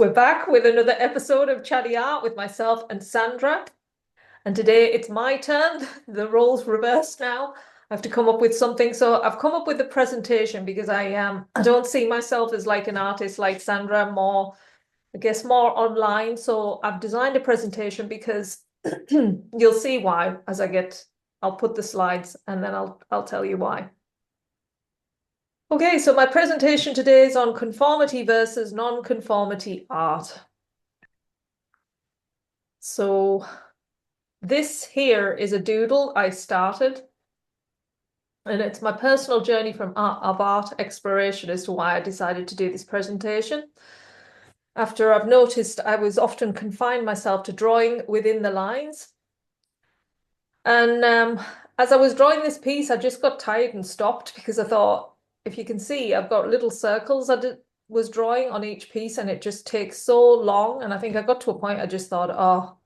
We're back with another episode of Chatty Art with myself and Sandra. And today it's my turn. The roles reversed now. I have to come up with something. So I've come up with a presentation because I don't see myself as like an artist like Sandra, more, I guess, more online. So I've designed a presentation because you'll see why as I'll put the slides and then I'll tell you why. Okay, so my presentation today is on conformity versus non-conformity art. So this here is a doodle I started, and it's my personal journey from art exploration as to why I decided to do this presentation. After I've noticed I was often confined myself to drawing within the lines. And as I was drawing this piece, I just got tired and stopped because I thought, if you can see, I've got little circles was drawing on each piece, and it just takes so long. And I think I got to a point I just thought, oh,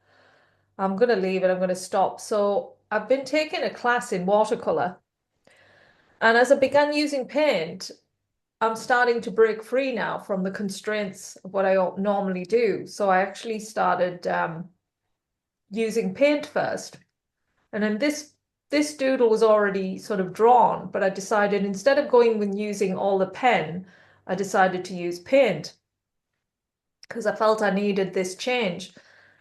I'm going to leave it. I'm going to stop. So I've been taking a class in watercolor. And as I began using paint, I'm starting to break free now from the constraints of what I normally do. So I actually started using paint first. And then this doodle was already sort of drawn, but I decided instead of going with using all the pen, I decided to use paint because I felt I needed this change.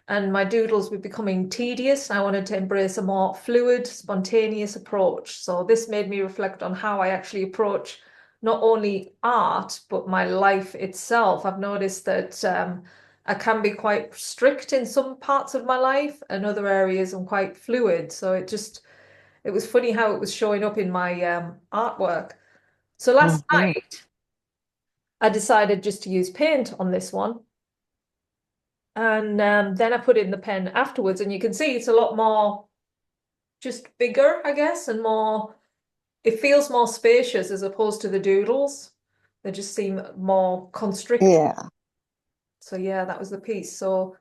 And my doodles were becoming tedious. I wanted to embrace a more fluid, spontaneous approach. So this made me reflect on how I actually approach not only art, but my life itself. I've noticed that I can be quite strict in some parts of my life, and other areas I'm quite fluid. So it was funny how it was showing up in my artwork. So last night, I decided just to use paint on this one. And then I put in the pen afterwards, and you can see it's a lot more just bigger, I guess, and more, it feels more spacious as opposed to the doodles. They just seem more constricted. Yeah. So yeah, that was the piece. So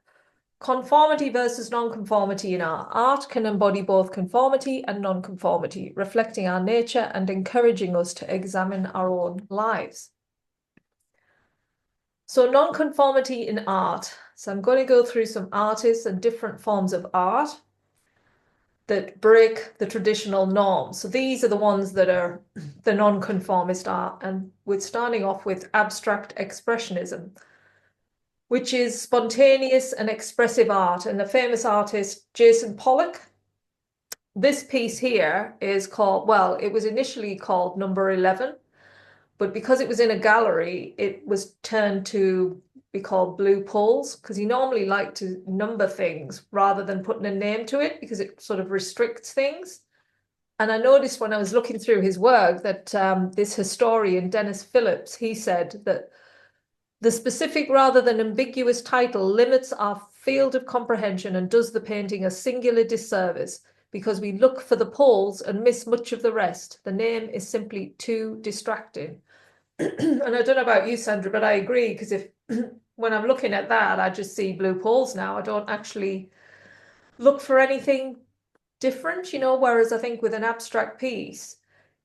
conformity versus non-conformity in art. Art can embody both conformity and non-conformity, reflecting our nature and encouraging us to examine our own lives. So non-conformity in art. So I'm going to go through some artists and different forms of art that break the traditional norms. So these are the ones that are the non-conformist art. And we're starting off with abstract expressionism, which is spontaneous and expressive art. And the famous artist, Jason Pollock. This piece here is called, well, it was initially called Number 11, but because it was in a gallery, it was turned to be called Blue Poles, because he normally liked to number things rather than putting a name to it because it sort of restricts things. And I noticed when I was looking through his work that this historian, Dennis Phillips, he said that the specific rather than ambiguous title limits our field of comprehension and does the painting a singular disservice because we look for the poles and miss much of the rest. The name is simply too distracting. And I don't know about you, Sandra, but I agree, because if when I'm looking at that, I just see blue poles now. I don't actually look for anything different, whereas I think with an abstract piece,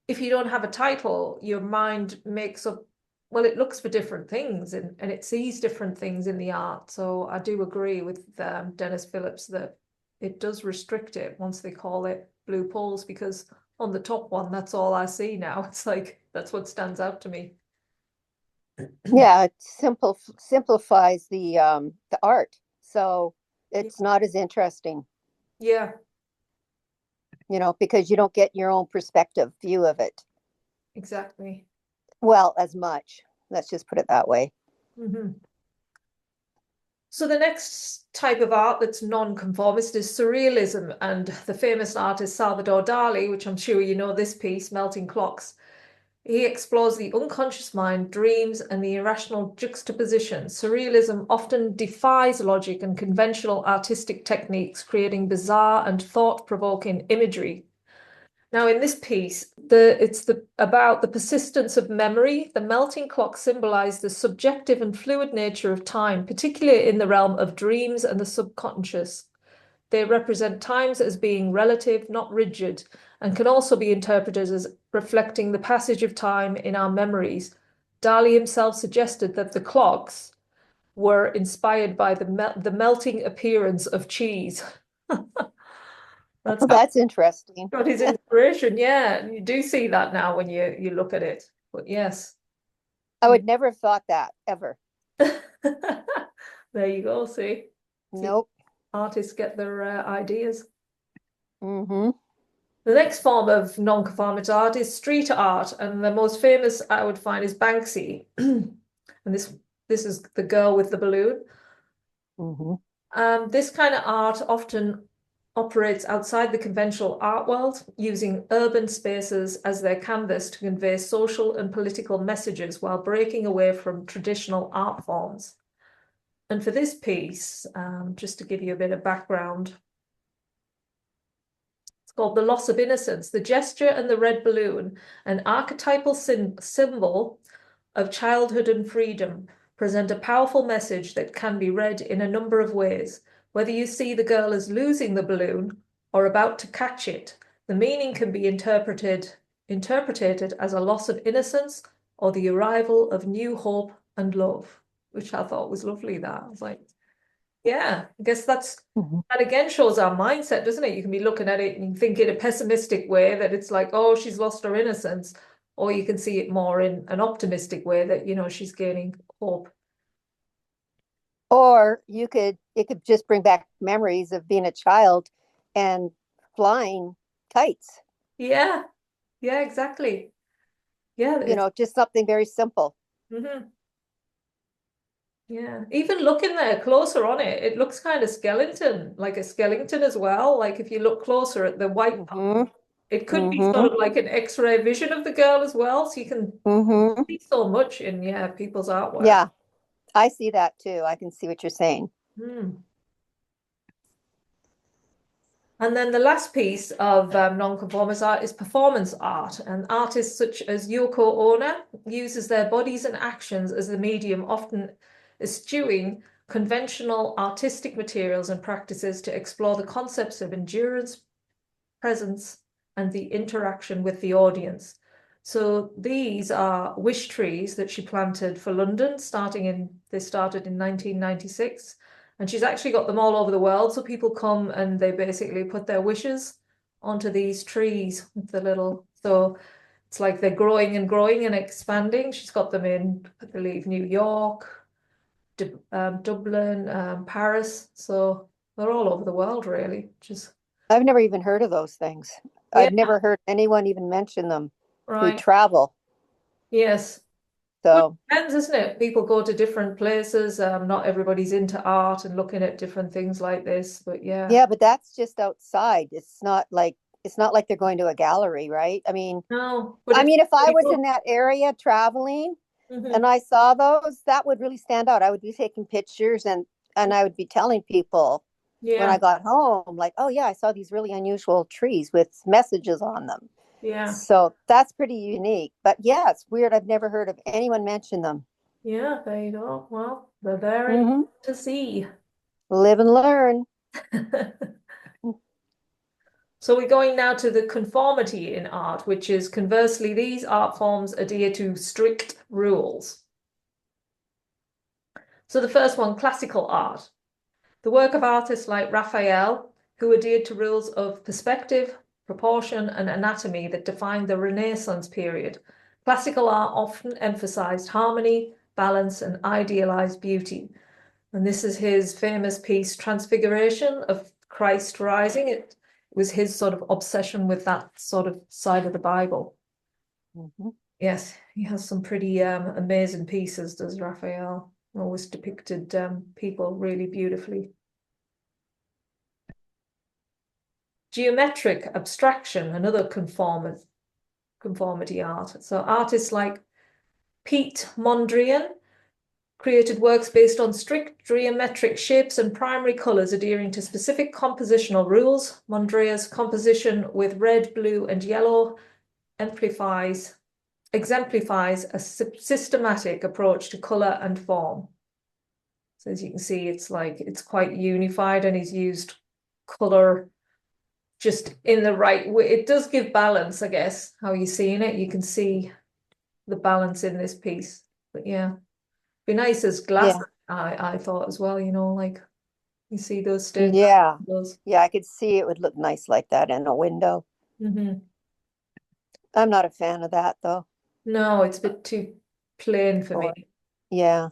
if you don't have a title, your mind makes up, well, it looks for different things and it sees different things in the art. So I do agree with Dennis Phillips that it does restrict it once they call it blue poles, because on the top one, that's all I see now. It's like, that's what stands out to me. Yeah, it simplifies the art. So it's not as interesting, Yeah, because you don't get your own perspective view of it. exactly. Well, as much. Let's just put it that way. Mm-hmm. So the next type of art that's non-conformist is surrealism, and the famous artist Salvador Dali, which I'm sure you know this piece, Melting Clocks. He explores the unconscious mind, dreams, and the irrational juxtaposition. Surrealism often defies logic and conventional artistic techniques, creating bizarre and thought-provoking imagery. Now, in this piece, it's about the persistence of memory. The melting clock symbolized the subjective and fluid nature of time, particularly in the realm of dreams and the subconscious. They represent times as being relative, not rigid, and can also be interpreted as reflecting the passage of time in our memories. Dali himself suggested that the clocks were inspired by the melting appearance of cheese. That's Oh, that's interesting. got his inspiration. Yeah, and you do see that now when you look at it. But yes. I would never have thought that ever. There you go, see, Nope. artists get their ideas. Mm-hmm. The next form of non-conformist art is street art, and the most famous I would find is Banksy. And this is the girl with the balloon. Mm-hmm. This kind of art often operates outside the conventional art world, using urban spaces as their canvas to convey social and political messages while breaking away from traditional art forms. And for this piece, just to give you a bit of background, it's called The Loss of Innocence. The gesture and the red balloon, an archetypal symbol of childhood and freedom, present a powerful message that can be read in a number of ways. Whether you see the girl as losing the balloon or about to catch it, the meaning can be interpreted as a loss of innocence or the arrival of new hope and love, which I thought was lovely. That I was like, yeah, I guess that again shows our mindset, doesn't it? You can be looking at it and think in a pessimistic way that it's like, oh, she's lost her innocence, or you can see it more in an optimistic way that, you know, she's gaining hope. Or it could just bring back memories of being a child and flying kites. Yeah, yeah, exactly. Yeah, You know, just something very simple. mhm. Yeah, even looking there closer on it, it looks kind of skeleton, like a skeleton as well. Like if you look closer at the white part, Mm-hmm. it could be sort Mm-hmm. of like an X-ray vision of the girl as well. So you can Mm-hmm. see so much in, yeah, people's artwork. Yeah, I see that too. I can see what you're saying. Hmm. And then the last piece of non-conformist art is performance art. And artists such as Yoko Ono uses their bodies and actions as the medium, often eschewing conventional artistic materials and practices to explore the concepts of endurance, presence, and the interaction with the audience. So these are wish trees that she planted for London, they started in 1996. And she's actually got them all over the world. So people come and they basically put their wishes onto these trees with the so it's like they're growing and expanding. She's got them in, I believe, New York, Dublin, Paris. So they're all over the world, really, just I've never even heard of those things. yeah, I've never heard anyone even mention them who right. travel. Yes. Well, it So, depends, isn't it? People go to different places. Not everybody's into art and looking at different things like this, but yeah. yeah, but that's just outside. It's not like they're going to a gallery, right? No, but I it's mean, if I really was good. in that area traveling and Hmm. I saw those, that would really stand out. I would be taking pictures and I would be telling people when I Yeah, got home, like, oh yeah, I saw these really unusual trees with messages on them. yeah, So that's pretty unique. But yeah, it's weird. I've never heard of anyone mention them. yeah, there you go. Well, they're there in Hmm. to see. Live and learn. So we're going now to the conformity in art, which is conversely, these art forms adhere to strict rules. So the first one, classical art. The work of artists like Raphael, who adhered to rules of perspective, proportion, and anatomy that defined the Renaissance period. Classical art often emphasized harmony, balance, and idealized beauty. And this is his famous piece, Transfiguration of Christ Rising. It was his sort of obsession with that sort of side of the Bible. Mhm. Yes, he has some pretty amazing pieces, does Raphael. Always depicted people really beautifully. Geometric abstraction, another conformity art. So artists like Pete Mondrian created works based on strict geometric shapes and primary colors adhering to specific compositional rules. Mondrian's composition with red, blue, and yellow exemplifies a systematic approach to color and form. So as you can see, it's quite unified, and he's used color just in the right way. It does give balance, I guess, how you're seeing it. You can see the balance in this piece. But yeah, be nice as glass Yeah. I thought as well, like you see those stained glass Yeah. windows. Yeah, I could see it would look nice like that in a window. Hmm. I'm not a fan of that though. No, it's a bit too plain for Or me. yeah,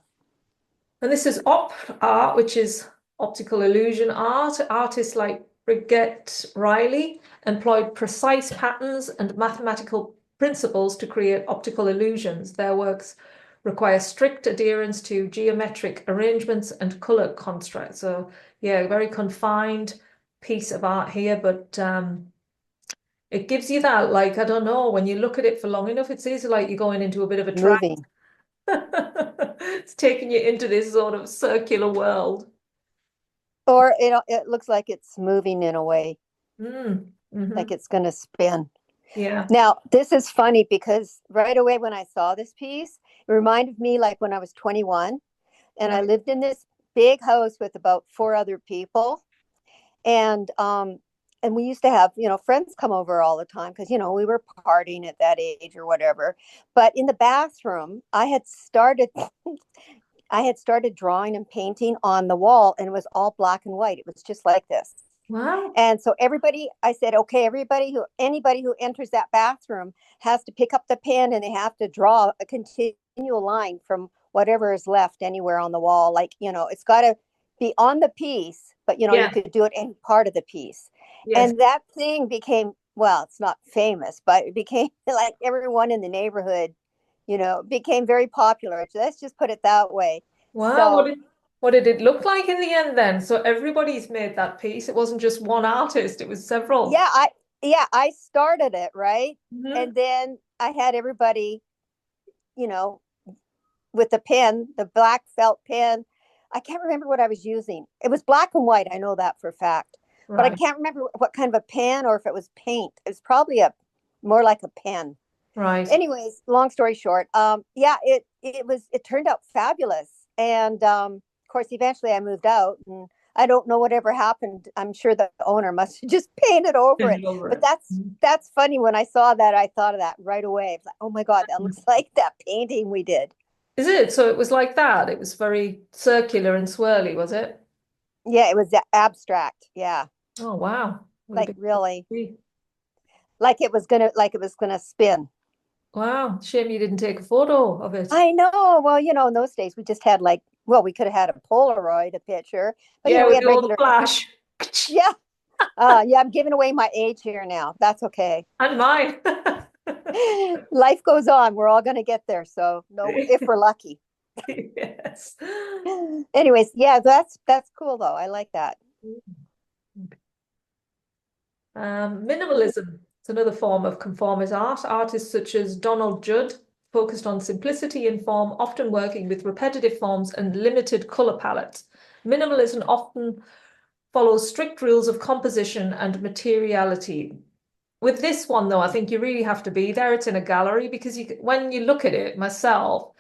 And this is op art, which is optical illusion art. Artists like Brigitte Riley employed precise patterns and mathematical principles to create optical illusions. Their works require strict adherence to geometric arrangements and color construct. So, yeah, a very confined piece of art here, but it gives you that, like, I don't know, when you look at it for long enough, it seems like you're going into a bit of a trance. moving. It's taking you into this sort of circular world. Or it looks like it's moving in a way, Mm. like Hmm. it's going to spin. Yeah. Now, this is funny because right away when I saw this piece, it reminded me like when I was 21 and I Right. lived in this big house with about four other people. And we used to have, friends come over all the time because, we were partying at that age or whatever. But in the bathroom, I had started drawing and painting on the wall and it was all black and white. It was just like this. Wow. And so I said, okay, anybody who enters that bathroom has to pick up the pen and they have to draw a continual line from whatever is left anywhere on the wall. Like, it's got to be on the piece, but you Yeah. could do it any part of the piece. Yes. And that thing became, well, it's not famous, but it became like everyone in the neighborhood, became very popular. So let's just put it that way. Wow. So What did it look like in the end then? So everybody's made that piece. It wasn't just one artist, it was several. yeah, I started it, right? Hmm. And then I had everybody, you know, with the pen, the black felt pen. I can't remember what I was using. It was black and white, I know that for a fact. But I Right. can't remember what kind of a pen or if it was paint. It was probably a more like a pen. Right. Anyways, long story short, yeah, it turned out fabulous. And of course, eventually I moved out, and I don't know whatever happened. I'm sure the owner must have just painted over it. Painted over But it. that's funny. When I saw that, I thought of that right away. It's like, oh my God, that Mhm. looks like that painting we did. Is it? So it was like that. It was very circular and swirly, was it? Yeah, it was abstract. Yeah, Oh, wow. Would have like been really, pretty. like it was gonna spin. Wow. Shame you didn't take a photo of it. I know. Well, in those days we just had we could have had a Polaroid, a picture, but Yeah, we with had the old regular. flash. Yeah. Yeah, I'm giving away my age here now. That's okay. And mine. Life goes on. We're all going to get there. So, no, if we're lucky. Yes. Anyways, yeah, that's cool though. I like that. Minimalism. It's another form of conformist art. Artists such as Donald Judd focused on simplicity in form, often working with repetitive forms and limited color palettes. Minimalism often follows strict rules of composition and materiality. With this one, though, I think you really have to be there. It's in a gallery because when you look at it myself,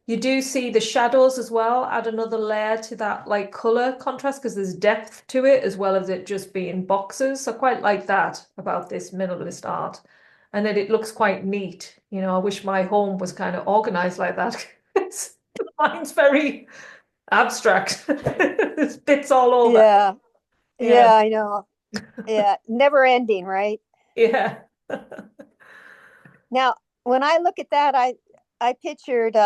you do see the shadows as well, add another layer to that like color contrast because there's depth to it as well as it just being boxes. So I quite like that about this minimalist art. And then it looks quite neat. I wish my home was kind of organized like that. Mine's very abstract. There's bits all over. Yeah. Yeah, Yeah, I know. Yeah, never ending, right? yeah. Now, when I look at that, I pictured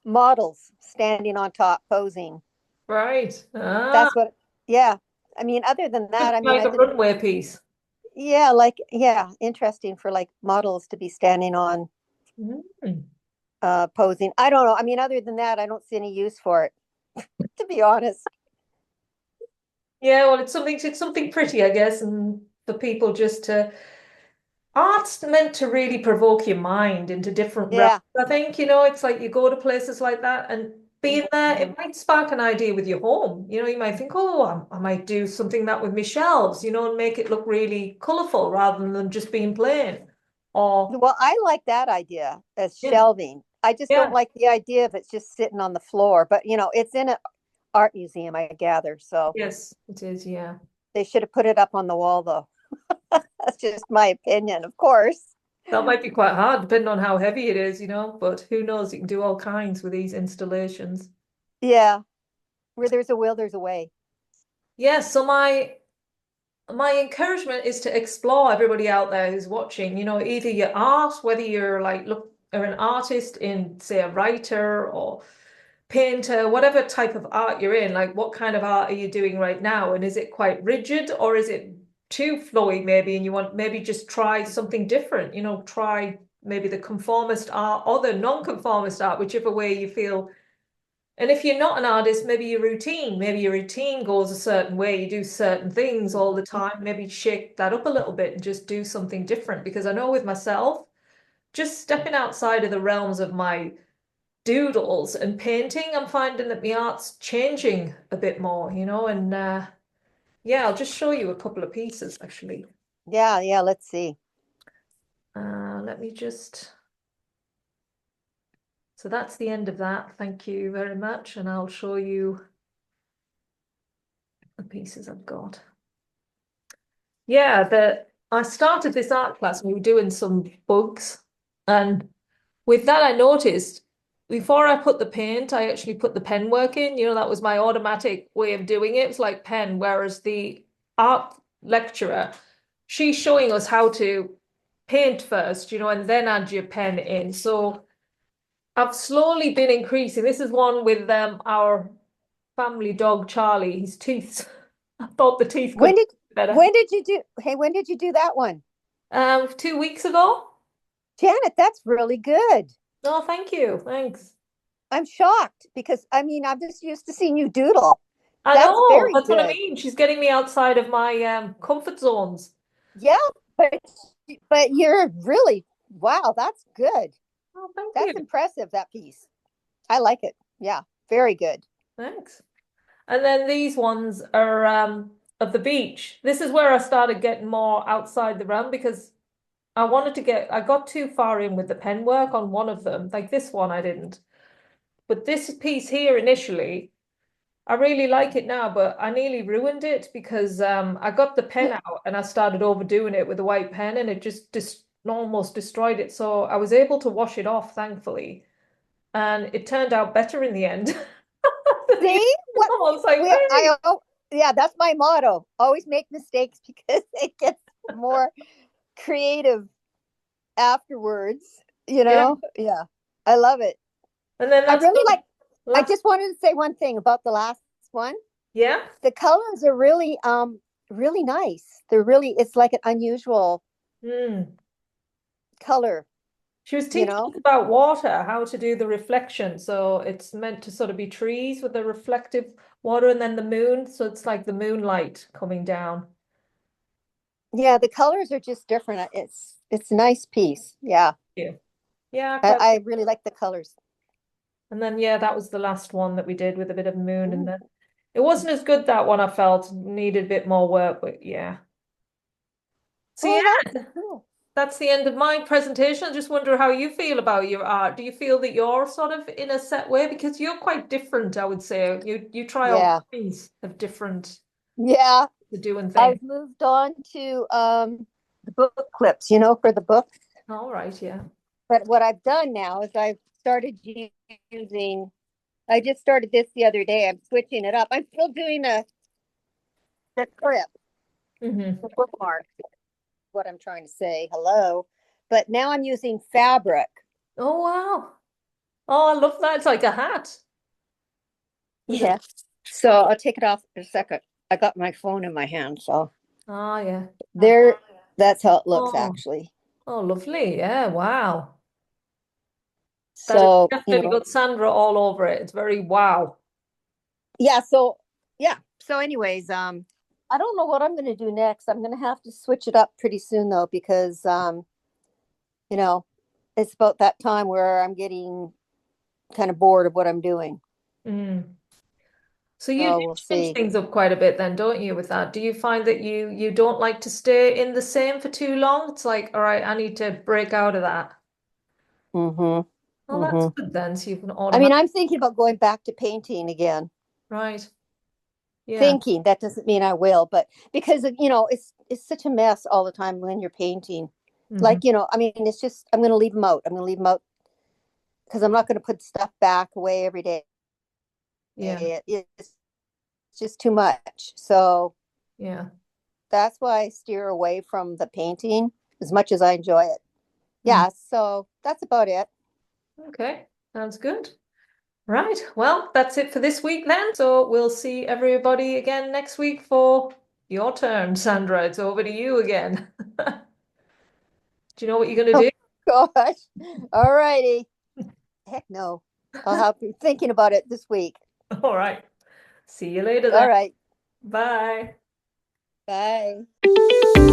models standing on top posing. Right. Ah, That's what yeah. I mean, other than that, I mean, like I a didn't runway piece. yeah, interesting for like models to be standing on Mm. posing. I don't know. I mean, other than that, I don't see any use for it, to be honest. Yeah, well, it's something pretty, I guess, and for people just to art's meant to really provoke your mind into different realms. Yeah. I think, it's like you go to places like that and being there, Mhm. it might spark an idea with your home. You might think, oh, I might do something that with my shelves, and make it look really colorful rather than just being plain. Or, Well, I like that idea as yeah, shelving. I just don't yeah, like the idea of it's just sitting on the floor. But it's in an art museum, I gather. So yes, it is, yeah. they should have put it up on the wall, though. That's just my opinion, of course. That might be quite hard, depending on how heavy it is, but who knows? You can do all kinds with these installations. Yeah. Where there's a will, there's a way. Yeah, so my encouragement is to explore everybody out there who's watching, either your art, whether you're like look or an artist in, say, a writer or painter, whatever type of art you're in, like what kind of art are you doing right now? And is it quite rigid or is it too flowy maybe and you want maybe just try something different, try maybe the conformist art or the non-conformist art, whichever way you feel. And if you're not an artist, maybe your routine goes a certain way. You do certain things all the time. Maybe shake that up a little bit and just do something different. Because I know with myself, just stepping outside of the realms of my doodles and painting, I'm finding that my art's changing a bit more, and yeah, I'll just show you a couple of pieces actually. Yeah, let's see. Let me just. So that's the end of that. Thank you very much. And I'll show you the pieces I've got. Yeah, I started this art class and we were doing some bugs. And with that, I noticed before I put the paint, I actually put the pen work in. That was my automatic way of doing it. It's like pen, whereas the art lecturer, she's showing us how to paint first, and then add your pen in. So I've slowly been increasing. This is one with our family dog, Charlie. His teeth, I thought the teeth could When be did better. when did you do when did you do that one? 2 weeks ago. Janet, that's really good. Oh, thank you. Thanks. I'm shocked because I mean I'm just used to seeing you doodle. I That's know, very that's what I good. mean. She's getting me outside of my comfort zones. Yeah, but you're really wow, that's good. Oh, thank you. That's impressive, that piece. I like it. Yeah, very good. Thanks. And then these ones are of the beach. This is where I started getting more outside the realm because I got too far in with the pen work on one of them. Like this one, I didn't. But this piece here initially, I really like it now, but I nearly ruined it because I got the pen out and I started overdoing it with the white pen and it just almost destroyed it. So I was able to wash it off, thankfully, and it turned out better in the end. See what I was like, we hey, yeah, that's my motto. Always make mistakes because it gets more creative afterwards, yeah. Yeah. I love it. And then I that's really the like I last, just wanted to say one thing about the last one. yeah. The colors are really nice. It's like an unusual Hmm. color, She was you teaching know? us about water, how to do the reflection. So it's meant to sort of be trees with the reflective water and then the moon. So it's like the moonlight coming down. Yeah, the colors are just different. It's a nice piece. Yeah. Yeah. Yeah, I I, quite I like. really like the colors. And then yeah, that was the last one that we did with a bit of moon, and Ooh. then it wasn't as good that one I felt needed a bit more work, but yeah. So Oh, yeah, that's cool. that's the end of my presentation. I just wonder how you feel about your art. Do you feel that you're sort of in a set way? Because you're quite different, I would say. You try all Yeah. kinds of different Yeah. to doing things. I've moved on to the book clips, for the book. All right, yeah. But what I've done now is I've started using, I just started this the other day. I'm switching it up. I'm still doing the clip, Hmm. the bookmark, what I'm trying to say. Hello. But now I'm using fabric. Oh wow. Oh, I love that. It's like a hat. Is it? Yeah. So I'll take it off in a second. I got my phone in my hand. So Oh yeah. there, that's how it looks Oh, actually. oh, lovely. Yeah, wow. That is So, definitely got Sandra all over it. It's very wow. yeah. So, yeah. So, anyways, I don't know what I'm going to do next. I'm going to have to switch it up pretty soon though, because, you know, it's about that time where I'm getting kind of bored of what I'm doing. Mm. So you So do we'll change see. things up quite a bit then, don't you, with that? Do you find that you don't like to stay in the same for too long? It's like, all right, I need to break out of that. Mm-hmm. Oh, that's Mm-hmm. good then. So you can I mean, automatic, I'm thinking about going back to painting again. right? Yeah. Thinking that doesn't mean I will, but because it's such a mess all the time when you're painting. Hmm. Like, I mean, it's just I'm going to leave them out. I'm going to leave them out because I'm not going to put stuff back away every day. Yeah. It's just too much. So Yeah. that's why I steer away from the painting as much as I enjoy it. Yeah, so that's about it. Okay, sounds good. Right. Well, that's it for this week then. So we'll see everybody again next week for your turn, Sandra. It's over to you again. Do you know what you're going to do? Gosh. All righty. Heck no. I'll have you thinking about it this week. All right. See you later All then. right. Bye. Bye.